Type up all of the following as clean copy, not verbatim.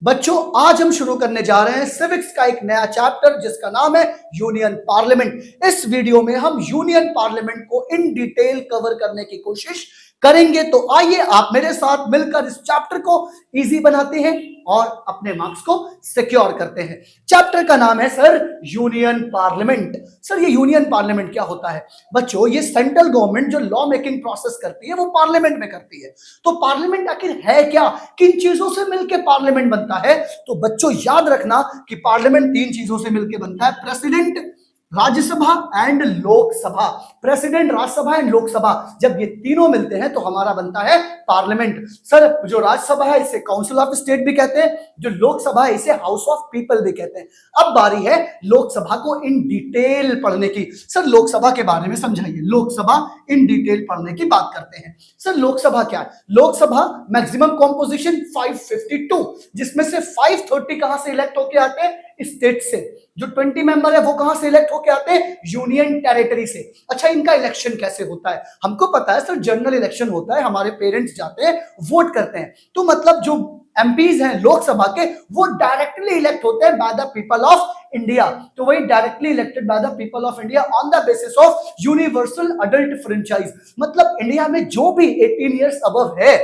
बच्चों, आज हम शुरू करने जा रहे हैं सिविक्स का एक नया चैप्टर जिसका नाम है यूनियन पार्लियामेंट। इस वीडियो में हम यूनियन पार्लियामेंट को इन डिटेल कवर करने की कोशिश करेंगे। तो आइए आप मेरे साथ मिलकर इस चैप्टर को इजी बनाते हैं और अपने मार्क्स को सिक्योर करते हैं। चैप्टर का नाम है सर यूनियन पार्लियामेंट। सर, ये यूनियन पार्लियामेंट क्या होता है? बच्चों, ये सेंट्रल गवर्नमेंट जो लॉ मेकिंग प्रोसेस करती है वो पार्लियामेंट में करती है। तो पार्लियामेंट आखिर है क्या, किन चीजों से मिलकर पार्लियामेंट बनता है? तो बच्चों याद रखना कि पार्लियामेंट तीन चीजों से मिलकर बनता है, president, Rajya Sabha and Lok Sabha. President, Rajya Sabha and Lok Sabha, जब ये तीनों मिलते हैं तो हमारा बनता है पार्लियामेंट। सर, जो राज्यसभा है इसे काउंसिल ऑफ स्टेट भी कहते हैं, जो लोकसभा है इसे हाउस ऑफ पीपल भी कहते हैं। अब बारी है लोकसभा को इन डिटेल पढ़ने की। सर, लोकसभा के बारे में समझाइए। लोकसभा इन डिटेल पढ़ने की बात करते हैं। सर, लोकसभा क्या है? लोकसभा मैक्सिमम कॉम्पोजिशन 552, जिसमें से 530 कहां से इलेक्ट होके आते हैं? स्टेट से। जो 20 मेंबर है वो कहां से इलेक्ट होके आते हैं? यूनियन टेरिटरी से। अच्छा, इनका इलेक्शन कैसे होता है? हमको पता है सर, जनरल इलेक्शन होता है, हमारे पेरेंट्स जाते हैं, वोट करते हैं। तो मतलब जो एमपीज हैं लोकसभा के, वो डायरेक्टली इलेक्ट होते हैं by the people of India. तो वही directly elected by the people of India on the basis of universal adult franchise. मतलब इंडिया में जो भी 18 ईयर्स अबव है,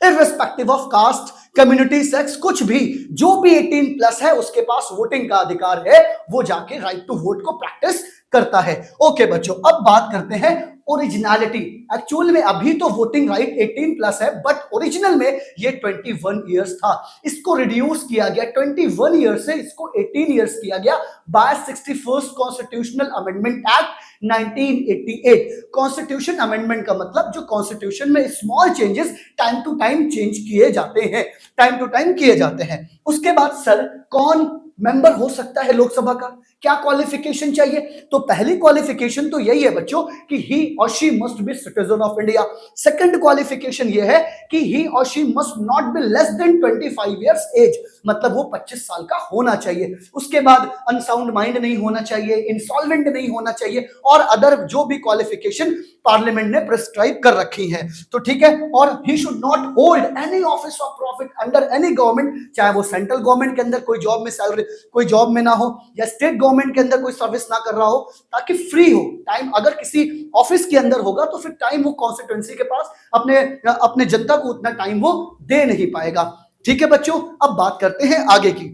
irrespective of caste, community, sex, कुछ भी, जो भी 18 प्लस है उसके पास वोटिंग का अधिकार है, वो जाके राइट टू वोट को प्रैक्टिस करता है। ओके बच्चों, अब बात करते हैं ओरिजिनलिटी। एक्चुअल में अभी तो वोटिंग राइट 18 प्लस है, बट ओरिजिनल में ये 21 इयर्स था। इसको रिड्यूस किया गया 21 ईयर्स से, इसको 18 ईयर्स किया गया by 61st constitutional amendment act 1988। Constitution amendment का मतलब जो कॉन्स्टिट्यूशन में small changes time to time change किए जाते हैं, टाइम टू टाइम किए जाते हैं। उसके बाद सर, कौन मेंबर हो सकता है लोकसभा का? क्या क्वालिफिकेशन चाहिए? तो पहली क्वालिफिकेशन तो यही है बच्चों कि ही और she must be citizen of India. Second qualification ये है कि ही और she must not be less than 25 years age, मतलब वो 25 साल का होना चाहिए। उसके बाद अनसाउंड माइंड नहीं होना चाहिए, इंसॉल्वेंट नहीं होना चाहिए, और अदर जो भी क्वालिफिकेशन पार्लियामेंट ने प्रिस्क्राइब कर रखी है। तो ठीक है, और he should not hold any office of profit under any government, चाहे वो सेंट्रल गवर्नमेंट के अंदर कोई जॉब में सैलरी, कोई जॉब में ना हो, या स्टेट गवर्नमेंट के अंदर कोई सर्विस ना कर रहा हो, ताकि फ्री हो टाइम। अगर किसी ऑफिस के अंदर होगा तो फिर टाइम वो कॉन्स्टिट्यूएंसी के पास अपने जनता को उतना टाइम वो दे नहीं पाएगा। ठीक है बच्चों, अब बात करते हैं आगे की।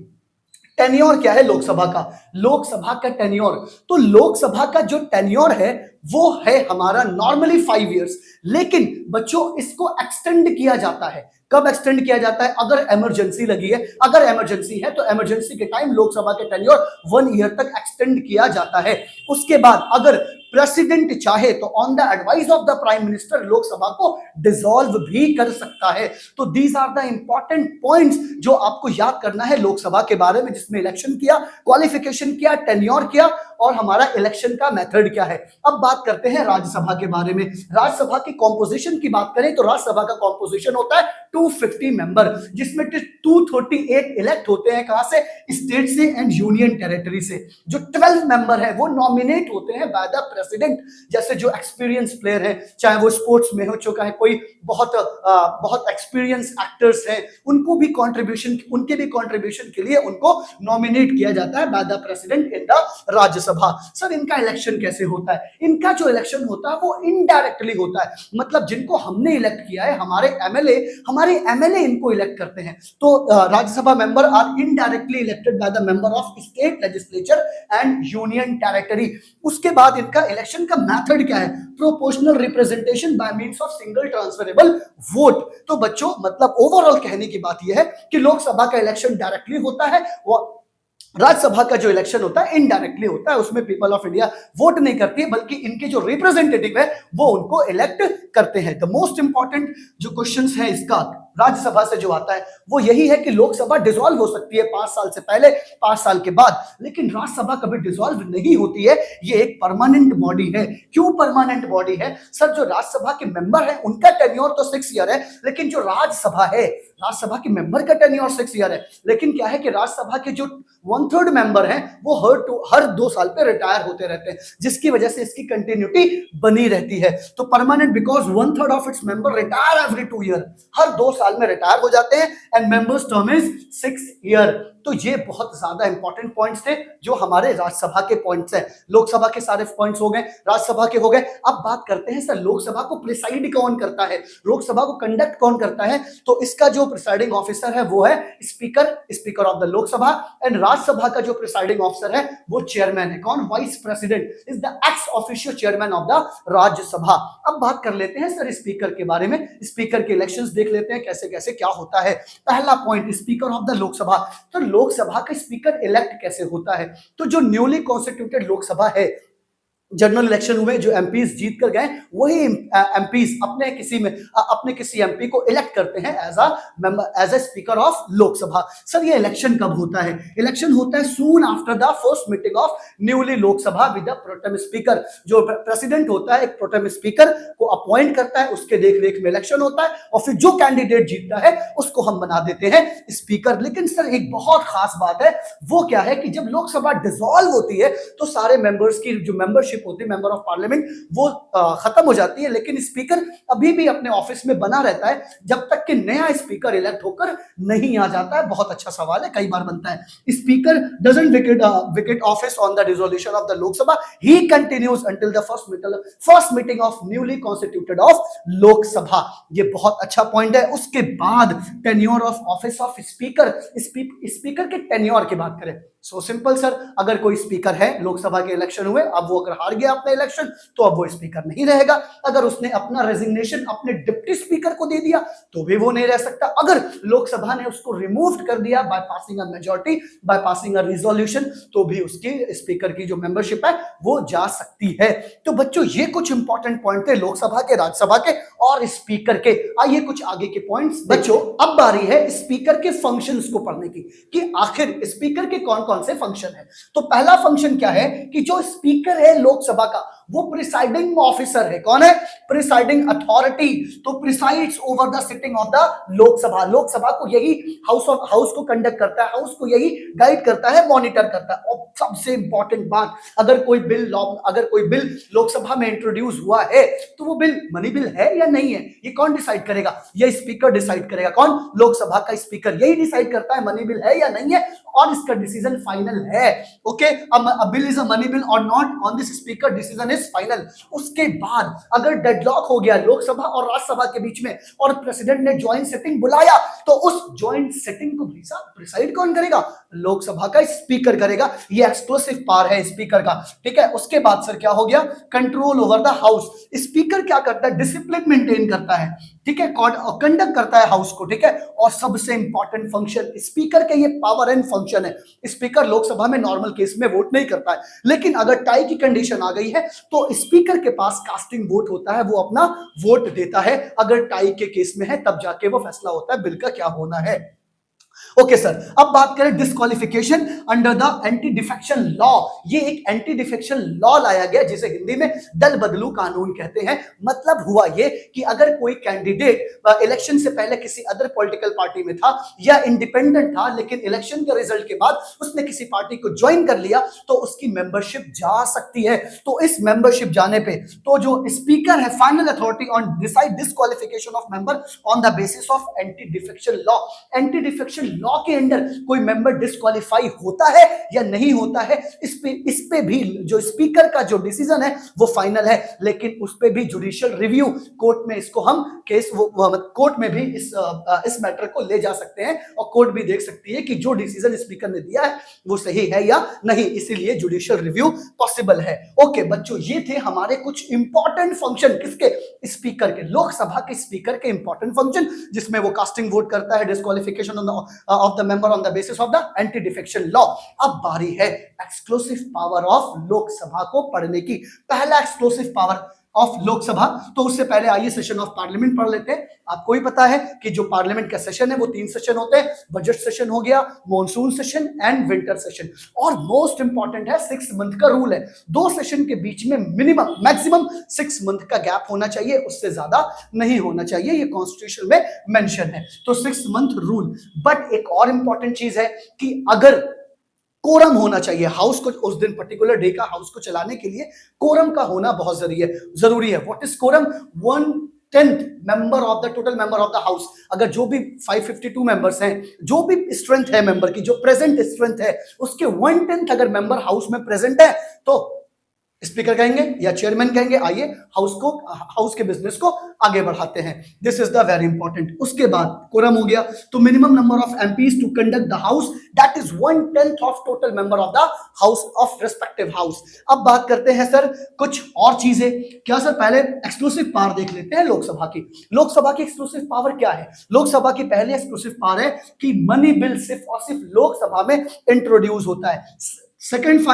टेन्योर क्या है लोकसभा का? लोकसभा का टेन्योर, तो लोकसभा का जो टेन्योर है वो है हमारा नॉर्मली 5 इयर्स, लेकिन बच्चों इसको एक्सटेंड किया जाता है। कब एक्सटेंड किया जाता है? अगर इमरजेंसी लगी है। अगर इमरजेंसी है तो इमरजेंसी के टाइम लोकसभा के टेन्योर 1 ईयर तक एक्सटेंड किया जाता है। उसके बाद अगर प्रेसिडेंट चाहे तो on the advice of the prime minister Lok Sabha को डिसॉल्व भी कर सकता है। तो these are the important points जो आपको याद करना है लोकसभा के बारे में, जिसमें इलेक्शन किया, क्वालिफिकेशन किया, टेन्योर किया, और हमारा इलेक्शन का मेथड क्या है। अब बात करते हैं राज्यसभा के बारे में। राज्यसभा की कॉम्पोजिशन की बात करें तो राज्यसभा का कॉम्पोजिशन होता है 250 मेंबर, जिसमें 238 इलेक्ट होते हैं कहां से? स्टेट से एंड यूनियन टेरिटरी से। जो 12 मेंबर है वो नॉमिनेट होते हैं बाय द प्रेसिडेंट। जैसे जो एक्सपीरियंस प्लेयर है, चाहे वो स्पोर्ट्स में हो चुका है, कोई बहुत एक्सपीरियंस एक्टर्स हैं, उनको भी कंट्रीब्यूशन, उनके भी कंट्रीब्यूशन के लिए उनको नॉमिनेट किया जाता है by the president in the Rajya Sabha. Sir, इनका इलेक्शन कैसे होता है? इनका जो इलेक्शन होता है वो इनडायरेक्टली होता है, मतलब जिनको हमने इलेक्ट किया है, हमारे एमएलए इनको इलेक्ट करते हैं। तो Rajya Sabha member are indirectly elected by the member of state legislature and union territory. उसके बाद इनका इलेक्शन का मेथड क्या है? Proportional representation by means of single transferable vote. तो बच्चों मतलब ओवरऑल कहने की बात यह है कि लोकसभा का इलेक्शन डायरेक्टली होता है, वो राज्यसभा का जो इलेक्शन होता है इनडायरेक्टली होता है। उसमें पीपल ऑफ इंडिया वोट नहीं करती है, बल्कि इनके जो रिप्रेजेंटेटिव है वो उनको इलेक्ट करते हैं। द मोस्ट इंपॉर्टेंट जो क्वेश्चंस है इसका राज्यसभा से जो आता है वो यही है कि लोकसभा डिसॉल्व हो सकती है 5 साल से पहले, 5 साल के बाद, लेकिन राज्यसभा कभी डिसॉल्व नहीं होती है। ये एक परमानेंट बॉडी है। क्यों परमानेंट बॉडी है? सर, जो राज्यसभा के मेंबर है उनका टेन्योर तो 6 ईयर है, लेकिन जो राज्यसभा है, राज्यसभा के मेंबर का टेन्योर 6 ईयर है, लेकिन क्या है कि राज्यसभा के जो 1/3 मेंबर हैं वो हर 2 साल पे रिटायर होते रहते हैं, जिसकी वजह से इसकी कंटिन्यूटी बनी रहती है। तो permanent because 1/3 of its member retire every 2 year, हर 2 साल में रिटायर हो जाते हैं and members term is 6 year. तो ये बहुत ज्यादा इंपॉर्टेंट पॉइंट्स थे जो हमारे राज्यसभा के पॉइंट्स हैं। लोकसभा के सारे पॉइंट्स हो गए, राज्यसभा के हो गए। अब बात करते हैं सर लोकसभा को प्रिसाइड कौन करता है, लोकसभा को कंडक्ट कौन करता है। तो इसका जो प्रिसाइडिंग ऑफिसर है वो है speaker, speaker of the Lok Sabha. And Rajya Sabha का जो प्रिसाइडिंग ऑफिसर है वो चेयरमैन है। कौन? Vice president is the ex officio chairman of the Rajya Sabha. अब बात कर लेते हैं सर स्पीकर के बारे में, स्पीकर के इलेक्शंस देख लेते हैं कैसे कैसे क्या होता है। पहला point, speaker of the Lok Sabha. तो लोकसभा का स्पीकर इलेक्ट कैसे होता है? तो जो न्यूली कॉन्स्टिट्यूटेड लोकसभा है, जनरल इलेक्शन हुए, जो एमपीज जीत कर गए वही एमपीज अपने किसी एमपी को इलेक्ट करते हैं as a speaker of Lok Sabha. Sir ये इलेक्शन कब होता है? इलेक्शन होता है soon after the first meeting of newly Lok Sabha with the pro tem speaker. जो प्रेसिडेंट होता है एक प्रोटेम स्पीकर को अपॉइंट करता है, उसके देख रेख में इलेक्शन होता है और फिर जो कैंडिडेट जीतता है उसको हम बना देते हैं स्पीकर। लेकिन सर एक बहुत खास बात है, वो क्या है कि जब लोकसभा डिसॉल्व होती है तो सारे मेंबर्स की जो मेंबरशिप होती है, मेंबर ऑफ पार्लियामेंट, वो खत्म हो जाती है। लेकिन स्पीकर अभी भी अपने ऑफिस में बना रहता है जब तक कि नया स्पीकर इलेक्ट होकर नहीं आ जाता है। बहुत अच्छा सवाल है, कई बार बनता है। Speaker doesn't wicket office on the dissolution of the Lok Sabha, he continues until the first meeting of newly constituted of Lok Sabha. ये बहुत अच्छा पॉइंट है। उसके बाद tenure of office of speaker, speaker के टेन्योर की बात करें, सो सिंपल सर, अगर कोई स्पीकर है, लोकसभा के इलेक्शन हुए, अब वो अगर हार गया अपने इलेक्शन तो अब वो स्पीकर नहीं रहेगा। अगर उसने अपना रेजिग्नेशन अपने डिप्टी स्पीकर को दे दिया तो भी वो नहीं रह सकता। अगर लोकसभा ने उसको रिमूव कर दिया by passing a majority, by passing a resolution, तो भी उसकी स्पीकर की जो मेंबरशिप है वो जा सकती है। तो बच्चों ये कुछ इंपॉर्टेंट पॉइंट थे लोकसभा के, राज्यसभा के और स्पीकर के। आइए कुछ आगे के पॉइंट्स। बच्चों अब बारी है स्पीकर के फंक्शंस को पढ़ने की कि आखिर स्पीकर के कौन कौन से फंक्शन है। तो पहला फंक्शन क्या है कि जो स्पीकर है लोकसभा का वो प्रिसाइडिंग ऑफिसर है। कौन है? Presiding authority. तो presides over the sitting of the Lok Sabha. Lok Sabha को यही हाउस को कंडक्ट करता है, हाउस को यही गाइड करता है, मॉनिटर करता है। और सबसे इंपॉर्टेंट बात, अगर कोई बिल लोकसभा में इंट्रोड्यूस हुआ है तो वो बिल मनी बिल है या नहीं है, ये कौन डिसाइड करेगा? ये स्पीकर डिसाइड करेगा। कौन? लोकसभा का स्पीकर यही डिसाइड करता है मनी बिल है या नहीं है, और इसका डिसीजन फाइनल है। Okay, a bill is a money bill or not, on this speaker decision is final. उसके बाद अगर डेडलॉक हो गया लोकसभा और राज्यसभा के बीच में और प्रेसिडेंट ने ज्वाइंट सिटिंग बुलाया तो उस ज्वाइंट सिटिंग को प्रिसाइड कौन करेगा? लोकसभा का स्पीकर करेगा। ये एक्सक्लूसिव पावर है स्पीकर का। ठीक है, उसके बाद सर क्या हो गया? Control over the house. Speaker क्या करता है? डिसिप्लिन मेंटेन करता है, ठीक है, कंडक्ट करता है हाउस को। ठीक है, और सबसे इंपॉर्टेंट फंक्शन स्पीकर के, ये पावर एंड फंक्शन है। स्पीकर लोकसभा में नॉर्मल केस में वोट नहीं करता है, लेकिन अगर टाई की कंडीशन आ गई है तो स्पीकर के पास कास्टिंग वोट होता है, वो अपना वोट देता है। अगर टाई के केस में है तब जाके वो फैसला होता है बिल का क्या होना है। ओके सर, अब बात करें disqualification under the anti defection law. ये एक एंटी डिफेक्शन लॉ लाया गया जिसे हिंदी में दल बदलू कानून कहते हैं। मतलब हुआ ये कि अगर कोई कैंडिडेट इलेक्शन से पहले किसी अदर पॉलिटिकल पार्टी में था या इंडिपेंडेंट था, लेकिन इलेक्शन के रिजल्ट के बाद उसने किसी पार्टी को ज्वाइन कर लिया तो उसकी मेंबरशिप जा सकती है। तो इस मेंबरशिप जाने पे तो जो स्पीकर है final authority on decide disqualification of member on the basis of anti defection law. Anti defection law के अंडर कोई मेंबर डिस्क्वालीफाई होता है या नहीं होता है, इस पे भी जो स्पीकर का जो डिसीजन है वो फाइनल है। लेकिन उस पे भी जुडिशियल रिव्यू, कोर्ट में इसको हम केस कोर्ट में भी इस मैटर को ले जा सकते हैं और कोर्ट भी देख सकती है कि जो डिसीजन स्पीकर ने दिया है वो सही है या नहीं, इसीलिए जुडिशियल रिव्यू पॉसिबल है। ओके बच्चों, ये थे हमारे कुछ इंपॉर्टेंट फंक्शन किसके? स्पीकर के, लोकसभा के स्पीकर के इंपॉर्टेंट फंक्शन, जिसमें वो कास्टिंग वोट करता है, disqualification of the member on the basis of the anti defection law। अब बारी है एक्सक्लूसिव पावर ऑफ लोकसभा को पढ़ने की। पहला एक्सक्लूसिव पावर ऑफ लोकसभा, तो उससे पहले आइए सेशन ऑफ पार्लियामेंट पढ़ लेते हैं। आपको ही पता है कि जो पार्लियामेंट का सेशन है वो 3 सेशन होते हैं, बजट सेशन हो गया, monsoon session and winter session. और मोस्ट इंपॉर्टेंट है 6 मंथ का रूल है। 2 सेशन के बीच में मैक्सिमम 6 मंथ का गैप होना चाहिए, उससे ज्यादा नहीं होना चाहिए, ये कॉन्स्टिट्यूशन में मेंशन है। तो 6 मंथ रूल। बट एक और इंपॉर्टेंट चीज है कि अगर कोरम होना चाहिए हाउस को, उस दिन पर्टिकुलर डे का हाउस को चलाने के लिए कोरम का होना बहुत जरूरी है। What is quorum? 10th member of the total member of the house, अगर जो भी 552 मेंबर्स हैं, जो भी स्ट्रेंथ है मेंबर की, जो प्रेजेंट स्ट्रेंथ है उसके 1/10 अगर मेंबर हाउस में प्रेजेंट है तो स्पीकर कहेंगे या चेयरमैन कहेंगे आइए हाउस के बिजनेस को आगे बढ़ाते हैं। This is the very important. उसके बाद कोरम हो गया, तो minimum number of MPs to conduct the house that is 1/10 of total member of the house of respective house. अब बात करते हैं सर कुछ और चीजें। क्या सर, पहले एक्सक्लूसिव पावर देख लेते हैं लोकसभा की। लोकसभा की एक्सक्लूसिव पावर क्या है? लोकसभा की पहली एक्सक्लूसिव पावर है कि मनी बिल सिर्फ और सिर्फ लोकसभा में इंट्रोड्यूस होता है। Second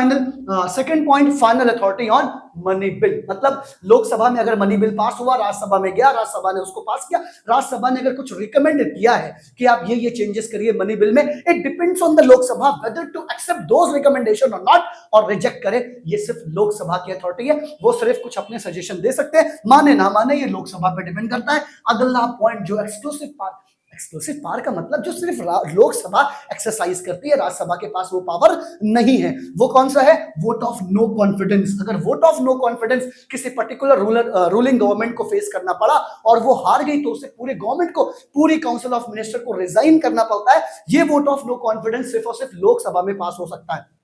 point, final authority on money bill, मतलब लोकसभा में अगर मनी बिल पास हुआ, राज्यसभा में गया, राज्यसभा ने उसको पास किया, राज्यसभा ने अगर कुछ रिकमेंड किया है कि आप ये चेंजेस करिए मनी बिल में, it depends on the Lok Sabha whether to accept those recommendation और नॉट, और रिजेक्ट करे। ये सिर्फ लोकसभा की अथॉरिटी है, वो सिर्फ कुछ अपने सजेशन दे सकते हैं, माने ना माने ये लोकसभा पे डिपेंड करता है। अगला पॉइंट जो एक्सक्लूसिव पावर का मतलब जो सिर्फ लोकसभा एक्सरसाइज करती है, राज्यसभा के पास वो पावर नहीं है। वो कौन सा है? Vote of no confidence. अगर वोट ऑफ नो कॉन्फिडेंस किसी पर्टिकुलर रूलिंग गवर्नमेंट को फेस करना पड़ा और वो हार गई तो उसे पूरे गवर्नमेंट को, पूरी काउंसिल ऑफ मिनिस्टर को रिजाइन करना पड़ता है। ये वोट ऑफ नो कॉन्फिडेंस सिर्फ और सिर्फ लोकसभा में पास हो सकता है।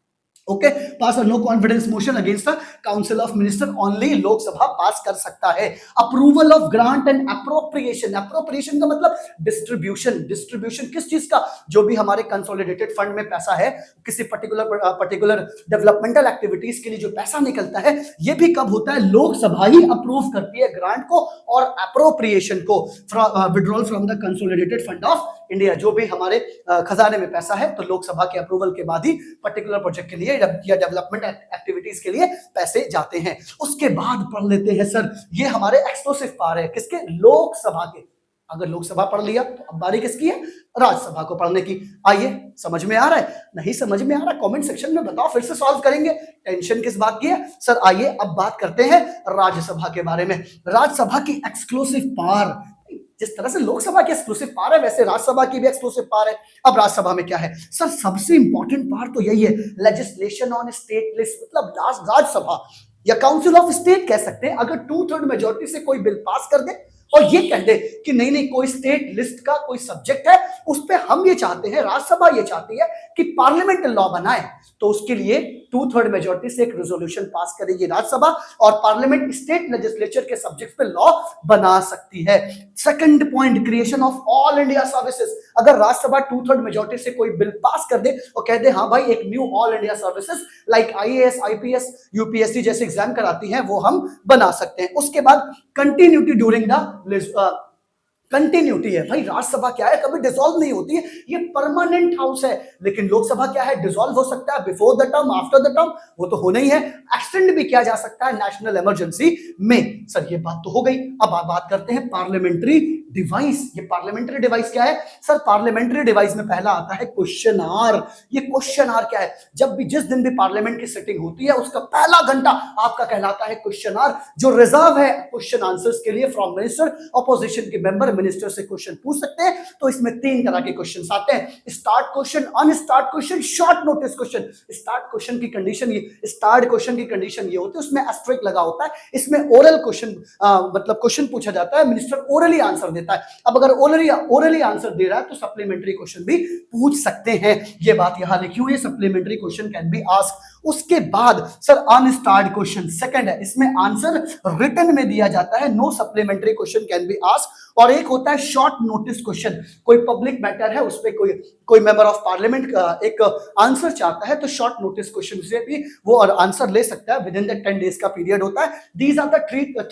Okay, pass no confidence motion against the council of minister only Lok Sabha pass कर सकता है। Approval of grant and appropriation, appropriation का मतलब डिस्ट्रीब्यूशन किस चीज का? जो भी हमारे कंसोलिडेटेड फंड में पैसा है, किसी पर्टिकुलर डेवलपमेंटल एक्टिविटीज के लिए जो पैसा निकलता है, ये भी कब होता है? लोकसभा ही अप्रूव करती है ग्रांट को और अप्रोप्रिएशन को, withdrawal from the consolidated fund of India. जो भी हमारे खजाने में पैसा है तो लोकसभा के अप्रूवल के बाद ही पर्टिकुलर प्रोजेक्ट के लिए या डेवलपमेंट एक्टिविटीज के लिए पैसे जाते हैं। उसके बाद पढ़ लेते हैं सर, ये हमारे एक्सक्लूसिव पावर है किसके? लोकसभा के। अगर लोकसभा पढ़ लिया तो अब बारी किसकी है? राज्यसभा को पढ़ने की। आइए, समझ में आ रहा है? नहीं समझ में आ रहा, कमेंट सेक्शन में बताओ, फिर से सॉल्व करेंगे। टेंशन किस बात की है सर? आइए अब बात करते हैं राज्यसभा के बारे में। राज्यसभा की एक्सक्लूसिव पावर, जिस तरह से लोकसभा की एक्सक्लूसिव पावर है वैसे राज्यसभा की भी एक्सक्लूसिव पावर है। अब राज्यसभा में क्या है सर? सबसे इंपॉर्टेंट पावर तो यही है, लेजिस्लेशन ऑन स्टेट लिस्ट, मतलब राज्यसभा या काउंसिल ऑफ स्टेट कह सकते हैं। अगर 2/3 मेजोरिटी से कोई बिल पास कर दे और ये कह दे कि नहीं कोई स्टेट लिस्ट का कोई सब्जेक्ट है उस पे हम ये चाहते हैं, राज्यसभा ये चाहती है कि पार्लियामेंट लॉ बनाए, तो उसके लिए 2/3 मेजोरिटी से एक रेजोल्यूशन पास करेगी राज्यसभा और पार्लियामेंट स्टेट लेजिस्लेचर के सब्जेक्ट पे लॉ बना सकती है। Second point, creation of all India services. अगर राज्यसभा 2/3 मेजोरिटी से कोई बिल पास कर दे और कह दे हाँ भाई एक knew all India services like IAS, IPS, UPSC जैसे एग्जाम कराती हैं वो हम बना सकते हैं। उसके बाद कंटिन्यूटी ड्यूरिंग द कंटिन्यूटी है भाई। राज्यसभा क्या है? कभी डिसॉल्व नहीं होती है, ये परमानेंट हाउस है। लेकिन लोकसभा क्या है? डिसॉल्व हो सकता है before the term, after the term, वो तो होना ही है। एक्सटेंड भी किया जा सकता है नेशनल इमरजेंसी में। सर ये बात तो हो गई। अब आप बात करते हैं पार्लियामेंट्री डिवाइस। ये पार्लियामेंट्री डिवाइस क्या है सर? पार्लियामेंट्री डिवाइस में पहला आता है क्वेश्चन आवर। ये क्वेश्चन आवर क्या है? जब भी जिस दिन भी पार्लियामेंट की सिटिंग होती है उसका पहला घंटा आपका कहलाता है क्वेश्चन आवर, जो रिजर्व है क्वेश्चन आंसर्स के लिए फ्रॉम मिनिस्टर, ऑपोजिशन के मेंबर मिनिस्टर से क्वेश्चन पूछ सकते हैं। तो इसमें 3 तरह के क्वेश्चंस आते हैं, start question, unstarred question, short notice question. Starred question की कंडीशन ये, स्टार्ट क्वेश्चन की कंडीशन ये होती है उसमें एस्टेरिस्क लगा होता है, इसमें ओरल क्वेश्चन मतलब क्वेश्चन पूछा जाता है, मिनिस्टर ओरली आंसर देता है। अब अगर ओरली आंसर दे रहा है तो सप्लीमेंट्री क्वेश्चन भी पूछ सकते हैं। ये बात यहां लिखी हुई है, supplementary question can be asked. उसके बाद सर अनस्टार्ट क्वेश्चन सेकंड है, इसमें आंसर रिटन में दिया जाता है, no supplementary question can be asked. और एक होता है शॉर्ट नोटिस क्वेश्चन, कोई पब्लिक मैटर है उस पे कोई मेंबर ऑफ पार्लियामेंट एक आंसर चाहता है तो शॉर्ट नोटिस क्वेश्चन से भी वो आंसर ले सकता है, विद इन द 10 डेज का पीरियड होता है। These are the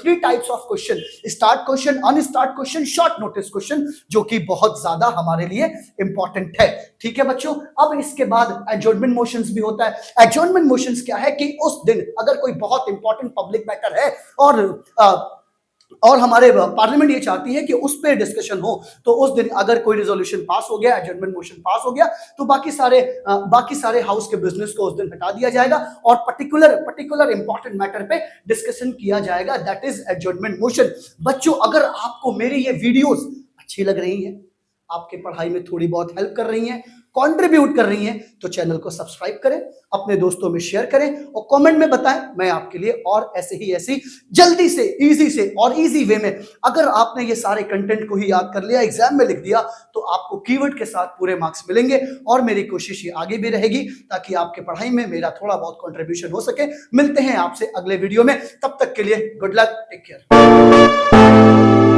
three types of question, starred question, unstarred question, short notice question, जो कि बहुत ज्यादा हमारे लिए इंपॉर्टेंट है। ठीक है बच्चों, अब इसके बाद एडजर्नमेंट मोशंस भी होता है। एडजर्नमेंट मोशंस क्या है कि उस दिन अगर कोई बहुत इंपॉर्टेंट पब्लिक मैटर है और हमारे पार्लियामेंट ये चाहती है कि उस पे डिस्कशन हो, तो उस दिन अगर कोई रिजोल्यूशन पास हो गया, एडजर्नमेंट मोशन पास हो गया, तो बाकी सारे हाउस के बिजनेस को उस दिन हटा दिया जाएगा और पर्टिकुलर इंपॉर्टेंट मैटर पे डिस्कशन किया जाएगा, दैट इज एडजर्नमेंट मोशन। बच्चों अगर आपको मेरी ये वीडियोस अच्छी लग रही हैं, आपके पढ़ाई में थोड़ी बहुत हेल्प कर रही हैं, कंट्रीब्यूट कर रही हैं तो चैनल को सब्सक्राइब करें, अपने दोस्तों में शेयर करें और कमेंट में बताएं। मैं आपके लिए और ऐसी जल्दी से इजी वे में, अगर आपने ये सारे कंटेंट को ही याद कर लिया, एग्जाम में लिख दिया, तो आपको कीवर्ड के साथ पूरे मार्क्स मिलेंगे। और मेरी कोशिश ये आगे भी रहेगी ताकि आपके पढ़ाई में मेरा थोड़ा बहुत कंट्रीब्यूशन हो सके। मिलते हैं आपसे अगले वीडियो में, तब तक के लिए गुड लक, टेक केयर।